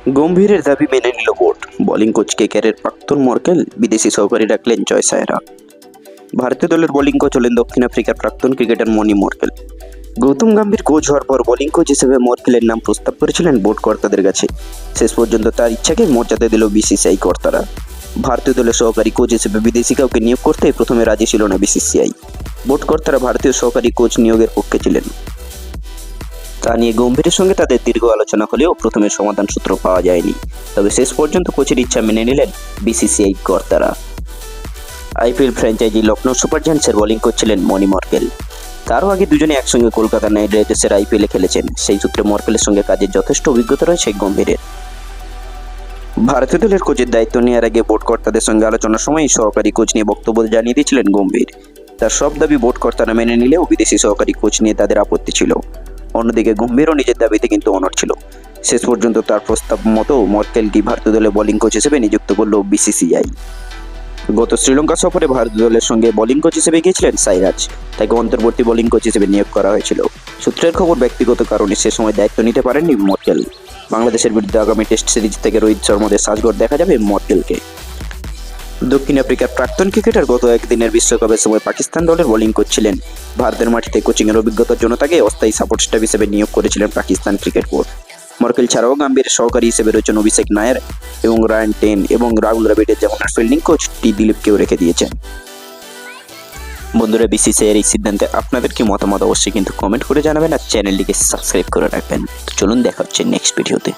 গম্ভীরের দাবি মেনে নিল বোর্ড। বোলিং কোচ কেকেআরের প্রাক্তন মর্কেল, বিদেশি সহকারী রাখলেন জয়সায়রা। ভারতীয় দলের বোলিং কোচ হলেন দক্ষিণ আফ্রিকার প্রাক্তন ক্রিকেটার মনি মর্কেল। গৌতম গম্ভীর কোচ হওয়ার পর বোলিং কোচ হিসেবে মর্কেলের নাম প্রস্তাব করেছিলেন বোর্ড কর্তাদের কাছে। শেষ পর্যন্ত তার ইচ্ছাকে মর্যাদা দিল বিসিসিআই কর্তারা। ভারতীয় দলের সহকারী কোচ হিসেবে বিদেশি কাউকে নিয়োগ করতে প্রথমে রাজি ছিল না বিসিসিআই। বোর্ড কর্তারা ভারতীয় সহকারী কোচ নিয়োগের পক্ষে ছিলেন। তা নিয়ে গম্ভীরের সঙ্গে তাদের দীর্ঘ আলোচনা হলেও প্রথমে সমাধান সূত্র পাওয়া যায়নি। তবে শেষ পর্যন্ত কোচের ইচ্ছা মেনে নিলেন বিসিসিআই কর্তারা। আইপিএল ফ্র্যাঞ্চাইজি লখনৌ সুপার জায়ান্টসের বোলিং কোচ ছিলেন মনি মর্কেল। তারও আগে দুজনে একসঙ্গে কলকাতা নাইট রাইডার্সের আইপিএলে খেলেছেন। সেই সূত্রে মর্কেলের সঙ্গে কাজের যথেষ্ট অভিজ্ঞতা রয়েছে গম্ভীরের। ভারতীয় দলের কোচের দায়িত্ব নেওয়ার আগে বোর্ড কর্তাদের সঙ্গে আলোচনার সময় সহকারী কোচ নিয়ে বক্তব্য জানিয়ে দিয়েছিলেন গম্ভীর। তার সব দাবি বোর্ড কর্তারা মেনে নিলেও বিদেশি সহকারী কোচ নিয়ে তাদের আপত্তি ছিল। অন্যদিকে গম্ভীরও নিজের দাবিতে কিন্তু অনড় ছিল। শেষ পর্যন্ত তার প্রস্তাব মতো মর্কেলকে ভারতীয় দলের বোলিং কোচ হিসেবে নিযুক্ত করল বিসিসিআই। গত শ্রীলঙ্কা সফরে ভারতীয় দলের সঙ্গে বোলিং কোচ হিসেবে গিয়েছিলেন সাইরাজ। তাকে অন্তর্বর্তী বোলিং কোচ হিসেবে নিয়োগ করা হয়েছিল। সূত্রের খবর, ব্যক্তিগত কারণে সে সময় দায়িত্ব নিতে পারেননি মর্কেল। বাংলাদেশের বিরুদ্ধে আগামী টেস্ট সিরিজ থেকে রোহিত শর্মাদের সাজঘর দেখা যাবে মর্কেলকে। দক্ষিণ আফ্রিকার প্রাক্তন ক্রিকেটার গত একদিনের বিশ্বকাপের সময় পাকিস্তান দলের বোলিং কোচ ছিলেন। ভারতের মাটিতে কোচিংয়ের অভিজ্ঞতার জন্য তাকে অস্থায়ী সাপোর্ট স্টাফ হিসেবে নিয়োগ করেছিলেন পাকিস্তান ক্রিকেট বোর্ড। মর্কেল ছাড়াও গম্ভীরের সহকারী হিসেবে রয়েছেন অভিষেক নায়ার এবং রায়ান টেন এবং রাহুল দ্রাবিড়ের যেমন ফিল্ডিং কোচ টি দিলীপকেও রেখে দিয়েছেন। বন্ধুরা, বিসিসিআইয়ের এই সিদ্ধান্তে আপনাদের কি মতামত অবশ্যই কিন্তু কমেন্ট করে জানাবেন আর চ্যানেলটিকে সাবস্ক্রাইব করে রাখবেন। চলুন দেখা হচ্ছে নেক্সট ভিডিওতে।